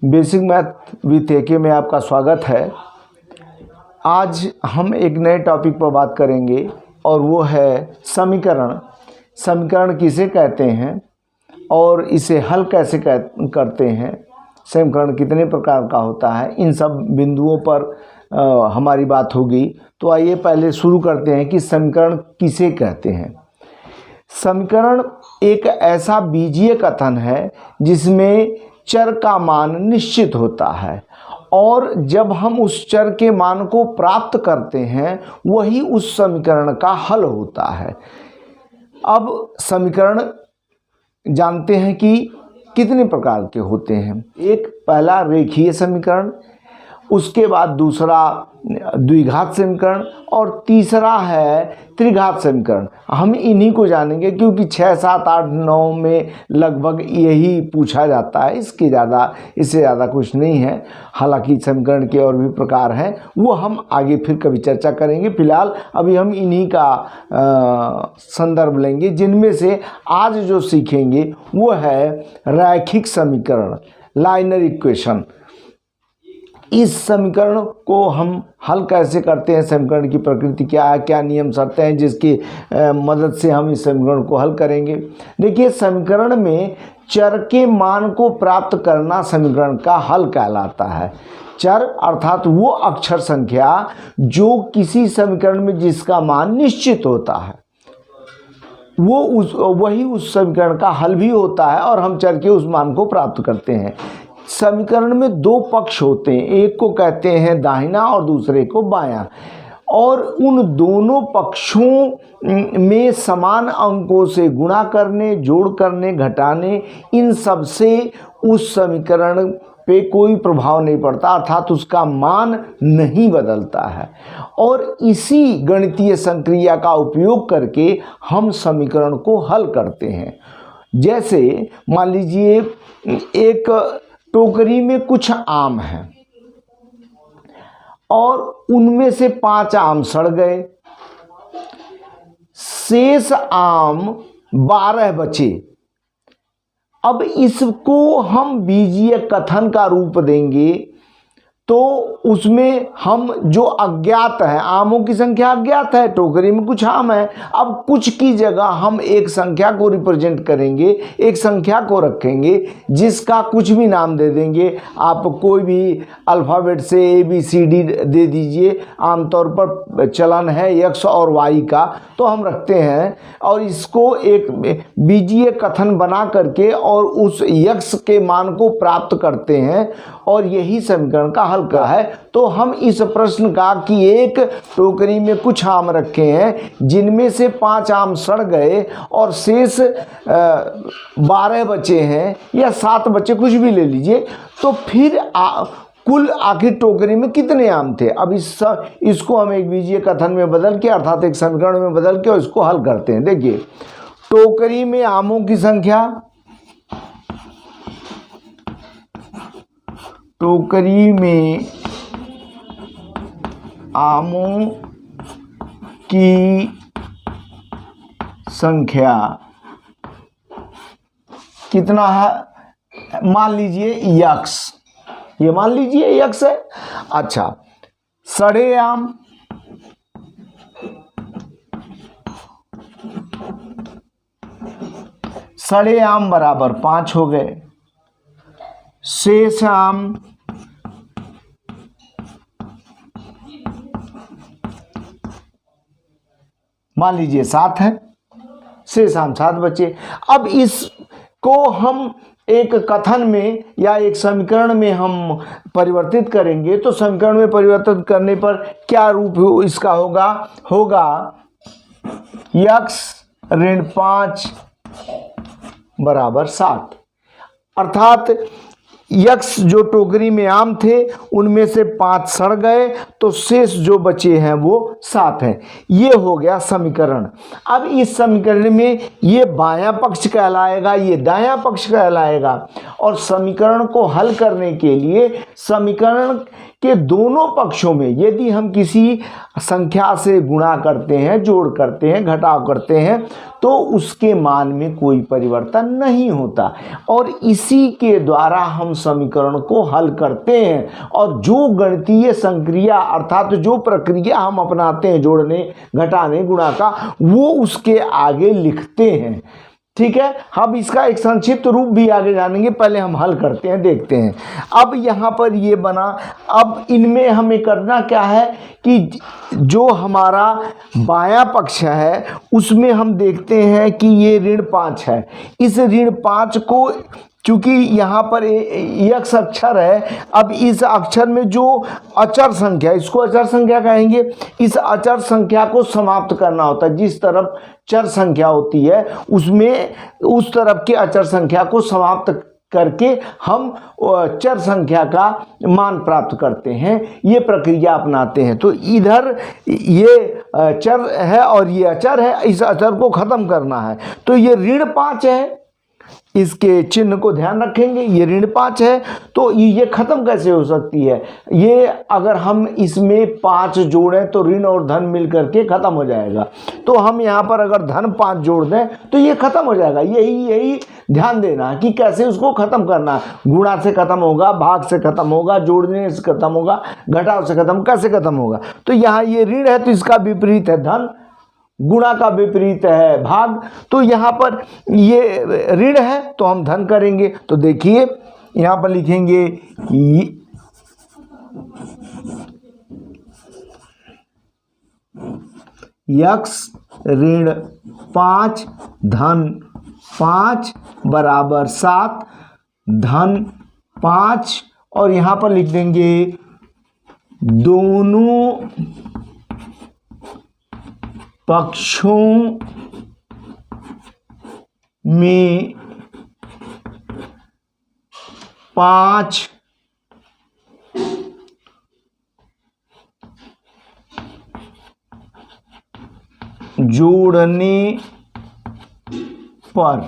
Basic math with एके में आपका स्वागत है। आज हम एक नए टॉपिक पर बात करेंगे और वो है समीकरण। समीकरण किसे कहते हैं और इसे हल कैसे करते हैं, समीकरण कितने प्रकार का होता है, इन सब बिंदुओं पर हमारी बात होगी। तो आइए पहले शुरू करते हैं कि समीकरण किसे कहते हैं। समीकरण एक ऐसा बीजीय कथन है जिसमें चर का मान निश्चित होता है और जब हम उस चर के मान को प्राप्त करते हैं वही उस समीकरण का हल होता है। अब समीकरण जानते हैं कि कितने प्रकार के होते हैं। एक पहला रेखीय समीकरण, उसके बाद दूसरा द्विघात समीकरण और तीसरा है त्रिघात समीकरण। हम इन्हीं को जानेंगे क्योंकि 6, 7, 8, 9 में लगभग यही पूछा जाता है। इससे ज़्यादा कुछ नहीं है। हालांकि समीकरण के और भी प्रकार हैं, वो हम आगे फिर कभी चर्चा करेंगे। फिलहाल अभी हम इन्हीं का संदर्भ लेंगे, जिनमें से आज जो सीखेंगे वो है रैखिक समीकरण, लाइनर इक्वेशन। इस समीकरण को हम हल कैसे करते हैं, समीकरण की प्रकृति क्या है, क्या नियम शर्तें हैं जिसकी मदद से हम इस समीकरण को हल करेंगे। देखिए, समीकरण में चर के मान को प्राप्त करना समीकरण का हल कहलाता है। चर अर्थात वो अक्षर संख्या जो किसी समीकरण में जिसका मान निश्चित होता है, वही उस समीकरण का हल भी होता है और हम चर के उस मान को प्राप्त करते हैं। समीकरण में दो पक्ष होते हैं, एक को कहते हैं दाहिना और दूसरे को बायां, और उन दोनों पक्षों में समान अंकों से गुणा करने, जोड़ करने, घटाने, इन सब से उस समीकरण पे कोई प्रभाव नहीं पड़ता, अर्थात उसका मान नहीं बदलता है। और इसी गणितीय संक्रिया का उपयोग करके हम समीकरण को हल करते हैं। जैसे मान लीजिए एक टोकरी में कुछ आम हैं और उनमें से 5 आम सड़ गए, शेष आम 12 बचे। अब इसको हम बीजीय कथन का रूप देंगे तो उसमें हम जो अज्ञात है, आमों की संख्या अज्ञात है, टोकरी में कुछ आम है। अब कुछ की जगह हम एक संख्या को रिप्रेजेंट करेंगे, एक संख्या को रखेंगे जिसका कुछ भी नाम दे देंगे। आप कोई भी अल्फ़ाबेट से ABCD दे दीजिए। आमतौर पर चलन है X और Y का, तो हम रखते हैं और इसको एक बीजीय कथन बना करके और उस X के मान को प्राप्त करते हैं और यही समीकरण का हल का है। तो हम इस प्रश्न का कि एक टोकरी में कुछ आम रखे हैं जिनमें से 5 आम सड़ गए और शेष 12 बचे हैं या 7 बचे, कुछ भी ले लीजिए, तो फिर कुल आखिर टोकरी में कितने आम थे। अब इसको हम एक बीजीय कथन में बदल के, अर्थात एक समीकरण में बदल के और इसको हल करते हैं। देखिए, टोकरी में आमों की संख्या, टोकरी में आमों की संख्या कितना है, मान लीजिए X, ये मान लीजिए X है। अच्छा, सड़े आम, सड़े आम बराबर 5 हो गए, शेष आम मान लीजिए 7 है, शेष आम 7 बचे। अब इसको हम एक कथन में या एक समीकरण में हम परिवर्तित करेंगे तो समीकरण में परिवर्तित करने पर क्या रूप इसका होगा X ऋण 5 बराबर 60। अर्थात X जो टोकरी में आम थे उनमें से 5 सड़ गए तो शेष जो बचे हैं वो 7 हैं। ये हो गया समीकरण। अब इस समीकरण में ये बायां पक्ष कहलाएगा, ये दायां पक्ष कहलाएगा। और समीकरण को हल करने के लिए समीकरण के दोनों पक्षों में यदि हम किसी संख्या से गुणा करते हैं, जोड़ करते हैं, घटाव करते हैं, तो उसके मान में कोई परिवर्तन नहीं होता और इसी के द्वारा हम समीकरण को हल करते हैं। और जो गणितीय संक्रिया अर्थात जो प्रक्रिया हम अपनाते हैं जोड़ने, घटाने, गुणा का, वो उसके आगे लिखते हैं। ठीक है, हम इसका एक संक्षिप्त रूप भी आगे जानेंगे, पहले हम हल करते हैं, देखते हैं। अब यहाँ पर ये बना, अब इनमें हमें करना क्या है कि जो हमारा बायां पक्ष है उसमें हम देखते हैं कि ये ऋण 5 है। इस ऋण 5 को, क्योंकि यहाँ पर यक्स अक्षर है, अब इस अक्षर में जो अचर संख्या, इसको अचर संख्या कहेंगे, इस अचर संख्या को समाप्त करना होता है। जिस तरफ चर संख्या होती है उसमें उस तरफ के अचर संख्या को समाप्त करके हम चर संख्या का मान प्राप्त करते हैं, ये प्रक्रिया अपनाते हैं। तो इधर ये चर है और ये अचर है, इस अचर को ख़त्म करना है। तो ये ऋण 5 है, इसके चिन्ह को ध्यान रखेंगे, ये ऋण 5 है, तो ये खत्म कैसे हो सकती है? ये अगर हम इसमें 5 जोड़ें तो ऋण और धन मिल करके खत्म हो जाएगा। तो हम यहाँ पर अगर धन 5 जोड़ दें तो ये खत्म हो जाएगा। यही ध्यान देना कि कैसे उसको खत्म करना। गुणा से खत्म होगा, भाग से खत्म होगा, जोड़ने से खत्म होगा, घटाव से खत्म, कैसे खत्म होगा? तो यहाँ ये ऋण है तो इसका विपरीत है धन, गुणा का विपरीत है भाग। तो यहाँ पर ये ऋण है तो हम धन करेंगे। तो देखिए यहाँ पर लिखेंगे यक्स ऋण 5 धन 5 बराबर 7, धन 5, और यहाँ पर लिख देंगे दोनों पक्षों में 5 जोड़ने पर,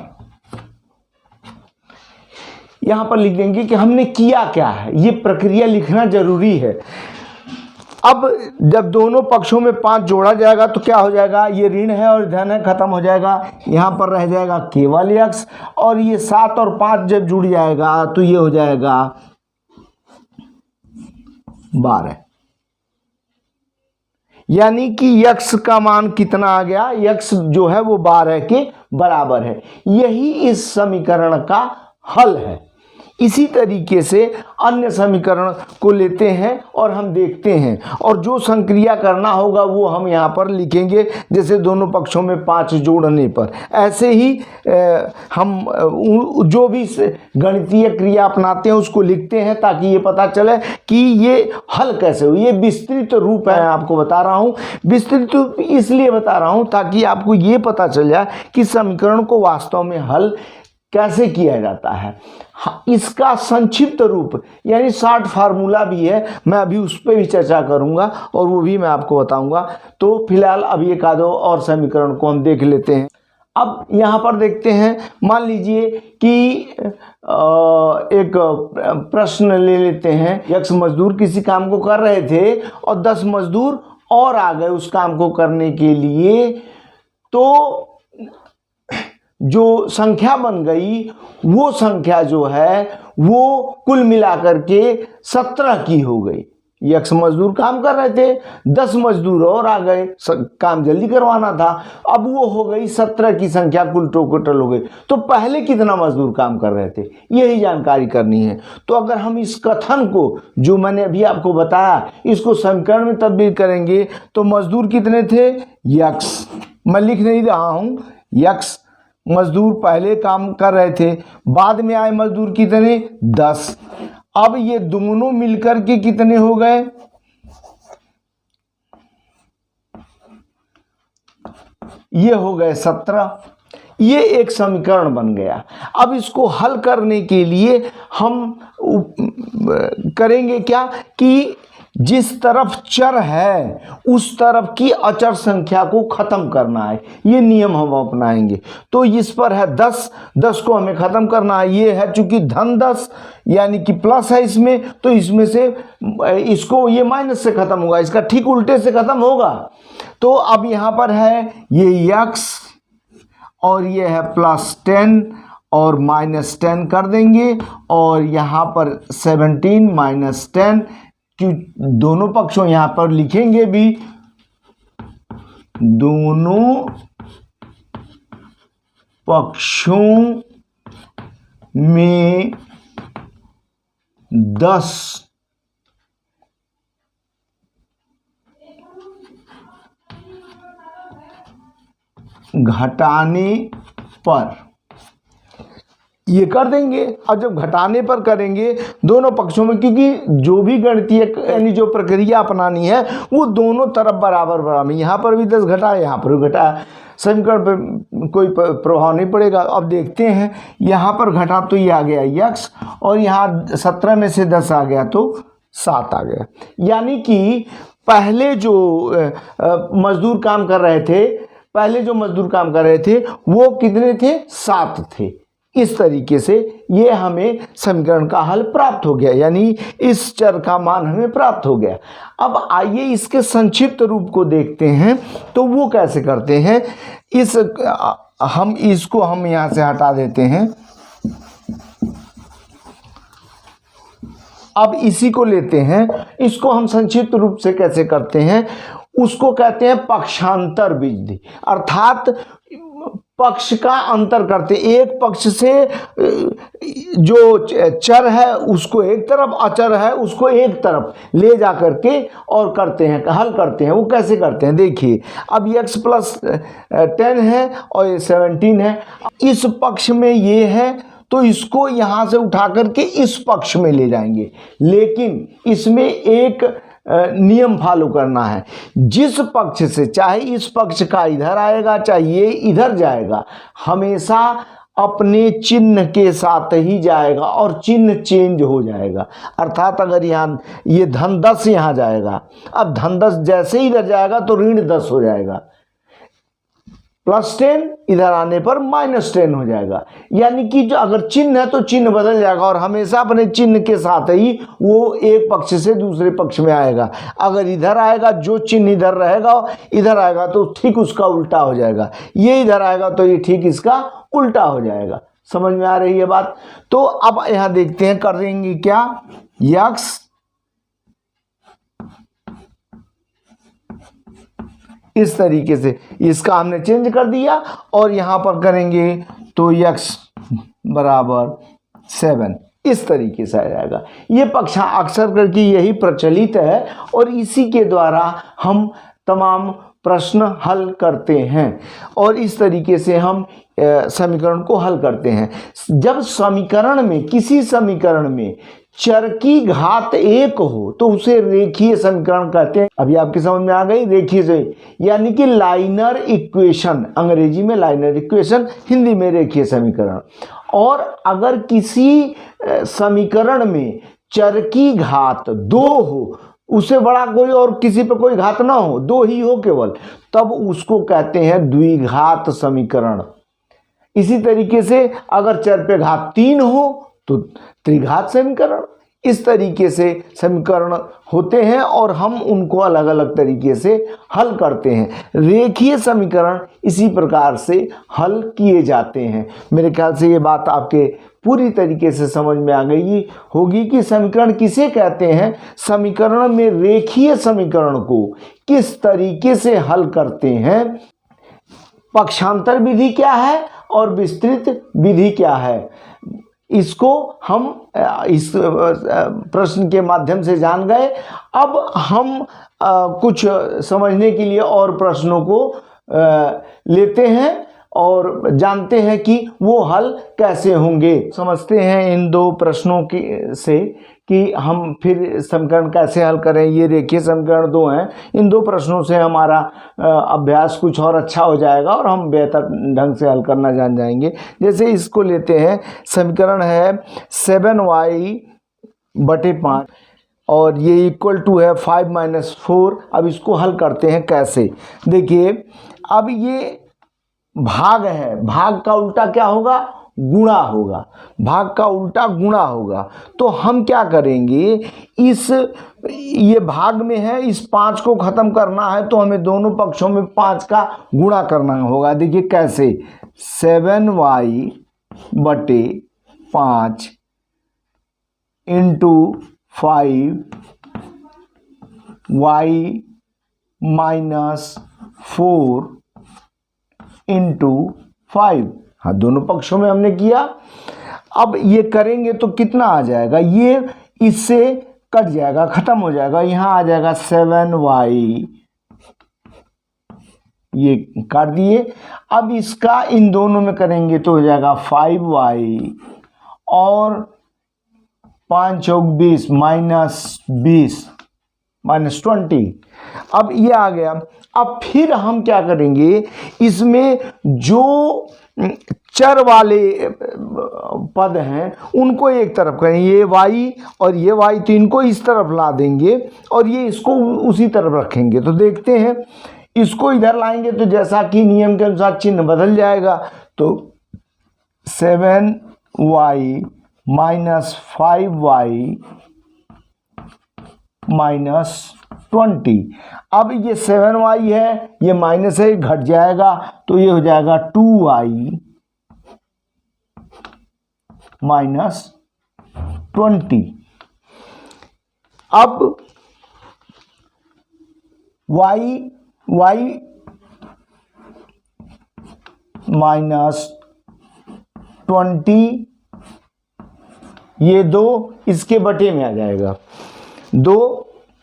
यहां पर लिख देंगे कि हमने किया क्या है। ये प्रक्रिया लिखना जरूरी है। अब जब दोनों पक्षों में 5 जोड़ा जाएगा तो क्या हो जाएगा? ये ऋण है और धन है, खत्म हो जाएगा। यहाँ पर रह जाएगा केवल यक्स, और ये 7 और 5 जब जुड़ जाएगा तो ये हो जाएगा 12। यानी कि यक्स का मान कितना आ गया? यक्स जो है वो 12 के बराबर है। यही इस समीकरण का हल है। इसी तरीके से अन्य समीकरण को लेते हैं और हम देखते हैं, और जो संक्रिया करना होगा वो हम यहाँ पर लिखेंगे, जैसे दोनों पक्षों में 5 जोड़ने पर। ऐसे ही हम जो भी गणितीय क्रिया अपनाते हैं उसको लिखते हैं ताकि ये पता चले कि ये हल कैसे हो। ये विस्तृत रूप है, आपको बता रहा हूँ। विस्तृत रूप इसलिए बता रहा हूँ ताकि आपको ये पता चल जाए कि समीकरण को वास्तव में हल कैसे किया जाता है। इसका संक्षिप्त रूप यानी शॉर्ट फार्मूला भी है, मैं अभी उस पर भी चर्चा करूंगा और वो भी मैं आपको बताऊंगा। तो फिलहाल अभी एक आधो और समीकरण को हम देख लेते हैं। अब यहाँ पर देखते हैं, मान लीजिए कि एक प्रश्न ले लेते हैं। यक्स मजदूर किसी काम को कर रहे थे और 10 मजदूर और आ गए उस काम को करने के लिए, तो जो संख्या बन गई वो संख्या जो है वो कुल मिलाकर के 17 की हो गई। यक्स मजदूर काम कर रहे थे, 10 मजदूर और आ गए, काम जल्दी करवाना था। अब वो हो गई 17 की संख्या, कुल टोटल हो गई। तो पहले कितना मजदूर काम कर रहे थे यही जानकारी करनी है। तो अगर हम इस कथन को जो मैंने अभी आपको बताया इसको समीकरण में तब्दील करेंगे तो मजदूर कितने थे? यक्स, मैं लिख नहीं रहा हूँ, यक्स मजदूर पहले काम कर रहे थे, बाद में आए मजदूर कितने? 10। अब ये दोनों मिलकर के कितने हो गए? ये हो गए 17। ये एक समीकरण बन गया। अब इसको हल करने के लिए हम करेंगे क्या कि जिस तरफ चर है उस तरफ की अचर संख्या को खत्म करना है, ये नियम हम अपनाएंगे। तो इस पर है 10, 10 को हमें खत्म करना है। ये है चूंकि धन 10 यानी कि प्लस है इसमें, तो इसमें से इसको ये माइनस से खत्म होगा, इसका ठीक उल्टे से खत्म होगा। तो अब यहाँ पर है ये x और ये है +10 और -10 कर देंगे, और यहाँ पर 17 - 10 कि दोनों पक्षों यहाँ पर लिखेंगे भी, दोनों पक्षों में 10 घटाने पर ये कर देंगे। और जब घटाने पर करेंगे दोनों पक्षों में, क्योंकि जो भी गणितीय यानी जो प्रक्रिया अपनानी है वो दोनों तरफ बराबर बराबर, यहाँ पर भी 10 घटा, यहाँ पर भी घटा, समीकरण पर कोई प्रभाव नहीं पड़ेगा। अब देखते हैं, यहाँ पर घटा तो ये आ गया x, और यहाँ 17 में से 10 आ गया तो 7 आ गया। यानी कि पहले जो मजदूर काम कर रहे थे वो कितने थे? 7 थे। इस तरीके से ये हमें समीकरण का हल प्राप्त हो गया, यानी इस चर का मान हमें प्राप्त हो गया। अब आइए इसके संक्षिप्त रूप को देखते हैं, तो वो कैसे करते हैं। हम यहाँ से हटा देते हैं। अब इसी को लेते हैं, इसको हम संक्षिप्त रूप से कैसे करते हैं, उसको कहते हैं पक्षांतर विधि, अर्थात पक्ष का अंतर करते। एक पक्ष से जो चर है उसको एक तरफ, अचर है उसको एक तरफ ले जा करके और करते हैं, हल करते हैं। वो कैसे करते हैं देखिए। अब x +10 है और ये 17 है, इस पक्ष में ये है तो इसको यहाँ से उठा करके इस पक्ष में ले जाएंगे, लेकिन इसमें एक नियम फॉलो करना है। जिस पक्ष से, चाहे इस पक्ष का इधर आएगा चाहे ये इधर जाएगा, हमेशा अपने चिन्ह के साथ ही जाएगा और चिन्ह चेंज हो जाएगा। अर्थात अगर यहाँ ये धन 10 यहाँ जाएगा, अब धन 10 जैसे ही इधर जाएगा तो ऋण 10 हो जाएगा, +10 इधर आने पर -10 हो जाएगा। यानी कि जो अगर चिन्ह है तो चिन्ह बदल जाएगा और हमेशा अपने चिन्ह के साथ ही वो एक पक्ष से दूसरे पक्ष में आएगा। अगर इधर आएगा, जो चिन्ह इधर रहेगा इधर आएगा तो ठीक उसका उल्टा हो जाएगा, ये इधर आएगा तो ये ठीक इसका उल्टा हो जाएगा। समझ में आ रही है बात। तो अब यहाँ देखते हैं कर देंगे क्या, x इस तरीके से, इसका हमने चेंज कर दिया और यहाँ पर करेंगे तो x = 7, इस तरीके से आ जाएगा। ये पक्ष अक्सर करके यही प्रचलित है और इसी के द्वारा हम तमाम प्रश्न हल करते हैं और इस तरीके से हम समीकरण को हल करते हैं। जब समीकरण में, किसी समीकरण में चर की घात 1 हो तो उसे रेखीय समीकरण कहते हैं। अभी आपकी समझ में आ गई, रेखीय से यानी कि लाइनर इक्वेशन, अंग्रेजी में लाइनर इक्वेशन, हिंदी में रेखीय समीकरण। और अगर किसी समीकरण में चर की घात 2 हो, उससे बड़ा कोई और किसी पे कोई घात ना हो, 2 ही हो केवल, तब उसको कहते हैं द्विघात समीकरण। इसी तरीके से अगर चर पे घात 3 हो तो त्रिघात समीकरण। इस तरीके से समीकरण होते हैं और हम उनको अलग अलग तरीके से हल करते हैं। रेखीय समीकरण इसी प्रकार से हल किए जाते हैं। मेरे ख्याल से ये बात आपके पूरी तरीके से समझ में आ गई होगी कि समीकरण किसे कहते हैं, समीकरण में रेखीय समीकरण को किस तरीके से हल करते हैं, पक्षांतर विधि क्या है और विस्तृत विधि क्या है, इसको हम इस प्रश्न के माध्यम से जान गए। अब हम कुछ समझने के लिए और प्रश्नों को लेते हैं और जानते हैं कि वो हल कैसे होंगे। समझते हैं इन 2 प्रश्नों से कि हम फिर समीकरण कैसे हल करें। ये रेखीय समीकरण 2 हैं, इन 2 प्रश्नों से हमारा अभ्यास कुछ और अच्छा हो जाएगा और हम बेहतर ढंग से हल करना जान जाएंगे। जैसे इसको लेते हैं, समीकरण है 7y/5। और ये इक्वल टू है 5 माइनस 4। अब इसको हल करते हैं कैसे, देखिए अब ये भाग है, भाग का उल्टा क्या होगा, गुणा होगा, भाग का उल्टा गुणा होगा। तो हम क्या करेंगे, ये भाग में है, इस 5 को ख़त्म करना है तो हमें दोनों पक्षों में 5 का गुणा करना होगा। देखिए कैसे, 7y बटे 5 इंटू 5y माइनस 4 इंटू 5। हाँ, दोनों पक्षों में हमने किया। अब ये करेंगे तो कितना आ जाएगा, ये इससे कट जाएगा, खत्म हो जाएगा, यहाँ आ जाएगा 7y, ये काट दिए। अब इसका इन दोनों में करेंगे तो हो जाएगा 5y और 5 चौक 20 माइनस 20 माइनस 20। अब ये आ गया। अब फिर हम क्या करेंगे, इसमें जो चर वाले पद हैं उनको एक तरफ करें, ये y और ये y, तो इनको इस तरफ ला देंगे और ये इसको उसी तरफ रखेंगे। तो देखते हैं, इसको इधर लाएंगे तो जैसा कि नियम के अनुसार चिन्ह बदल जाएगा। तो 7y माइनस 5y माइनस 20। अब ये 7y है, ये माइनस है, घट जाएगा तो ये हो जाएगा 2y माइनस 20। अब y माइनस 20, ये 2 इसके बटे में आ जाएगा, 2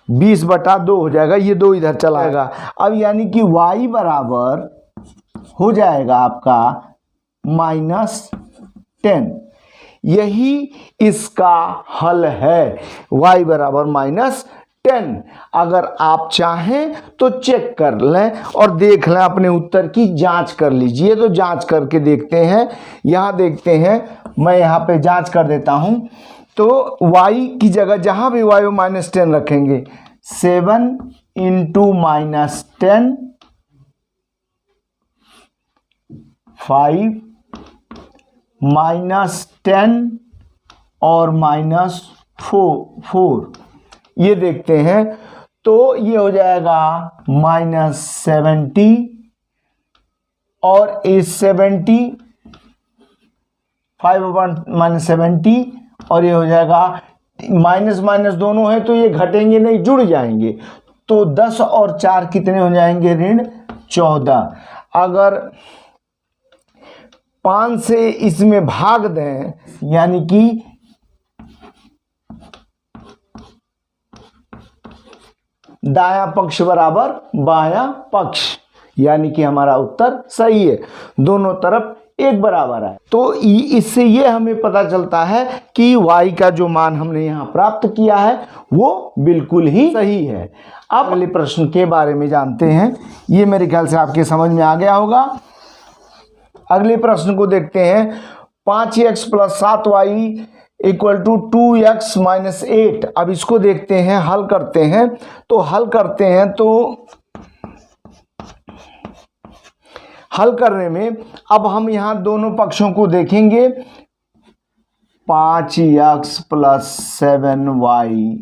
20 बटा 2 हो जाएगा, ये 2 इधर चला जाएगा। अब यानी कि y बराबर हो जाएगा आपका माइनस 10। यही इसका हल है, y बराबर माइनस 10। अगर आप चाहें तो चेक कर लें और देख लें, अपने उत्तर की जांच कर लीजिए। तो जांच करके देखते हैं, यहाँ देखते हैं, मैं यहाँ पे जांच कर देता हूँ। तो y की जगह जहाँ भी y माइनस 10 रखेंगे, 7 इंटू माइनस 10, 5 माइनस 10 और माइनस 4, ये देखते हैं तो ये हो जाएगा माइनस 70 और इस 70 5 माइनस 70 और ये हो जाएगा माइनस माइनस दोनों है तो ये घटेंगे नहीं, जुड़ जाएंगे। तो 10 और 4 कितने हो जाएंगे, ऋण 14। अगर 5 से इसमें भाग दें, यानी कि दायां पक्ष बराबर बायां पक्ष, यानी कि हमारा उत्तर सही है, दोनों तरफ एक बराबर है। तो इससे ये हमें पता चलता है कि y का जो मान हमने यहाँ प्राप्त किया है वो बिल्कुल ही सही है। अब अगले प्रश्न के बारे में जानते हैं, ये मेरे ख्याल से आपके समझ में आ गया होगा। अगले प्रश्न को देखते हैं। 5x plus 7y equal to 2x minus 8। अब इसको देखते हैं, हल करते हैं। तो हल करने में अब हम यहाँ दोनों पक्षों को देखेंगे। 5x प्लस 7y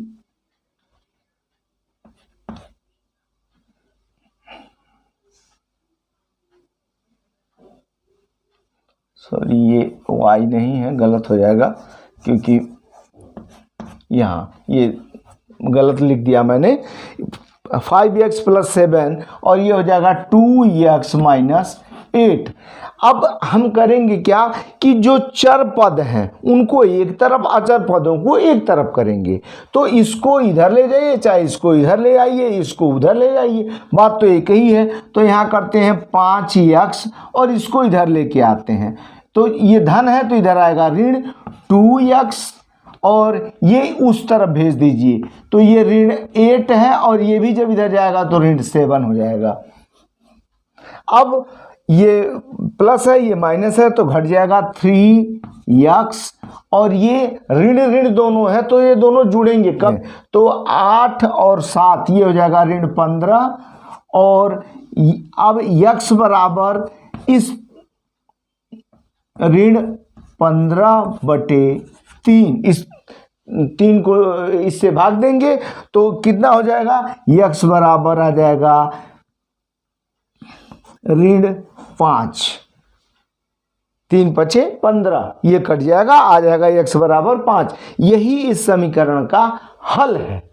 सॉरी, ये y नहीं है, गलत हो जाएगा क्योंकि यहाँ ये गलत लिख दिया मैंने। 5x प्लस 7 और ये हो जाएगा 2x माइनस 8। अब हम करेंगे क्या कि जो चर पद हैं उनको एक तरफ, अचर पदों को एक तरफ करेंगे। तो इसको इधर ले जाइए, चाहे इसको इधर ले आइए, इसको उधर ले जाइए, बात तो एक ही है। तो यहाँ करते हैं 5x और इसको इधर लेके आते हैं। तो ये धन है तो इधर आएगा ऋण 2x और ये उस तरफ भेज दीजिए। तो ये ऋण 8 है और ये भी जब इधर जाएगा तो ऋण 7 हो जाएगा। अब ये प्लस है ये माइनस है तो घट जाएगा 3x, और ये ऋण ऋण दोनों है तो ये दोनों जुड़ेंगे कब, तो 8 और 7 ये हो जाएगा ऋण 15, और अब x बराबर इस ऋण 15/3, इस 3 को इससे भाग देंगे तो कितना हो जाएगा, x बराबर आ जाएगा ऋण 5, 3 पचे 15, ये कट जाएगा, आ जाएगा x बराबर 5। यही इस समीकरण का हल है।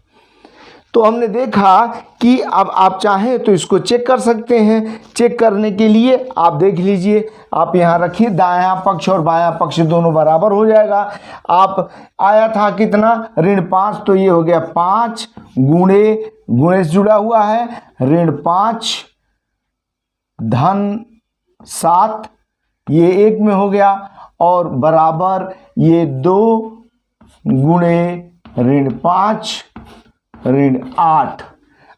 तो हमने देखा कि अब आप चाहें तो इसको चेक कर सकते हैं। चेक करने के लिए आप देख लीजिए, आप यहाँ रखिए, दायां पक्ष और बायां पक्ष दोनों बराबर हो जाएगा। आप आया था कितना, ऋण 5, तो ये हो गया 5 गुणे से जुड़ा हुआ है, ऋण 5 धन 7, ये 1 में हो गया, और बराबर ये 2 गुणे ऋण 5 ऋण 8।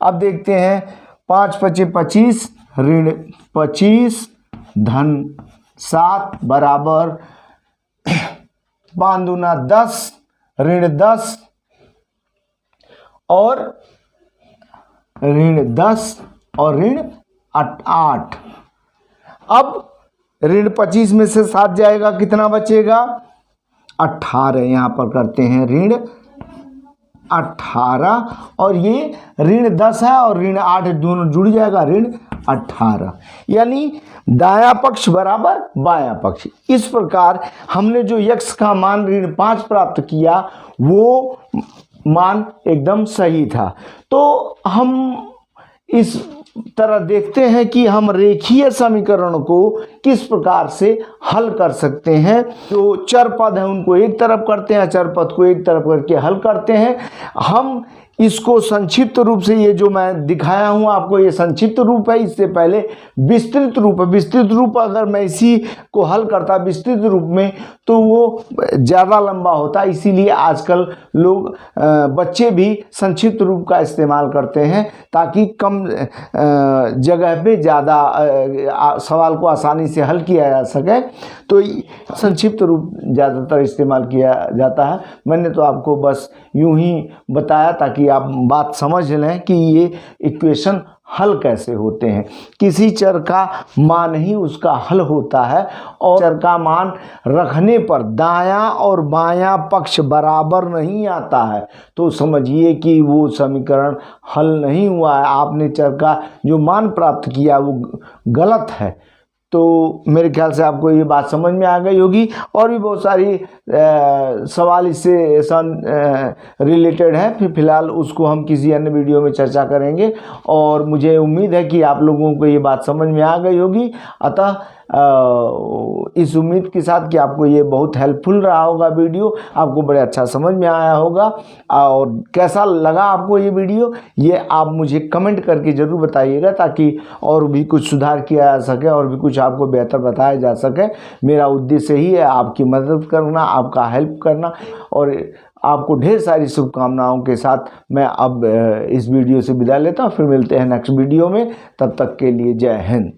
अब देखते हैं, 5 पचे 25, ऋण 25 धन 7 बराबर 5 दूना 10 ऋण 10, और ऋण 10 और ऋण 8। अब ऋण 25 में से 7 जाएगा, कितना बचेगा, 18। यहाँ पर करते हैं ऋण 18, और ये ऋण 10 है और ऋण 8 दोनों जुड़ जाएगा, ऋण 18, यानी दायां पक्ष बराबर बायां पक्ष। इस प्रकार हमने जो x का मान ऋण 5 प्राप्त किया वो मान एकदम सही था। तो हम इस तरह देखते हैं कि हम रेखीय समीकरण को किस प्रकार से हल कर सकते हैं। जो चर पद हैं उनको एक तरफ करते हैं, चर पद को एक तरफ करके हल करते हैं। हम इसको संक्षिप्त रूप से, ये जो मैं दिखाया हूँ आपको, ये संक्षिप्त रूप है, इससे पहले विस्तृत रूप है। विस्तृत रूप अगर मैं इसी को हल करता विस्तृत रूप में तो वो ज़्यादा लंबा होता, इसीलिए आजकल लोग बच्चे भी संक्षिप्त रूप का इस्तेमाल करते हैं ताकि कम जगह पे ज़्यादा सवाल को आसानी से हल किया जा सके। तो संक्षिप्त रूप ज़्यादातर इस्तेमाल किया जाता है। मैंने तो आपको बस यूं ही बताया ताकि आप बात समझ लें कि ये इक्वेशन हल कैसे होते हैं। किसी चर का मान ही उसका हल होता है, और चर का मान रखने पर दायां और बायां पक्ष बराबर नहीं आता है तो समझिए कि वो समीकरण हल नहीं हुआ है। आपने चर का जो मान प्राप्त किया वो गलत है। तो मेरे ख्याल से आपको ये बात समझ में आ गई होगी। और भी बहुत सारी सवाल इससे रिलेटेड है, फिर फिलहाल उसको हम किसी अन्य वीडियो में चर्चा करेंगे। और मुझे उम्मीद है कि आप लोगों को ये बात समझ में आ गई होगी। अतः इस उम्मीद के साथ कि आपको ये बहुत हेल्पफुल रहा होगा वीडियो, आपको बड़े अच्छा समझ में आया होगा। और कैसा लगा आपको ये वीडियो, ये आप मुझे कमेंट करके ज़रूर बताइएगा ताकि और भी कुछ सुधार किया जा सके और भी कुछ आपको बेहतर बताया जा सके। मेरा उद्देश्य ही है आपकी मदद करना, आपका हेल्प करना। और आपको ढेर सारी शुभकामनाओं के साथ मैं अब इस वीडियो से विदा लेता हूँ। फिर मिलते हैं नेक्स्ट वीडियो में, तब तक के लिए जय हिंद।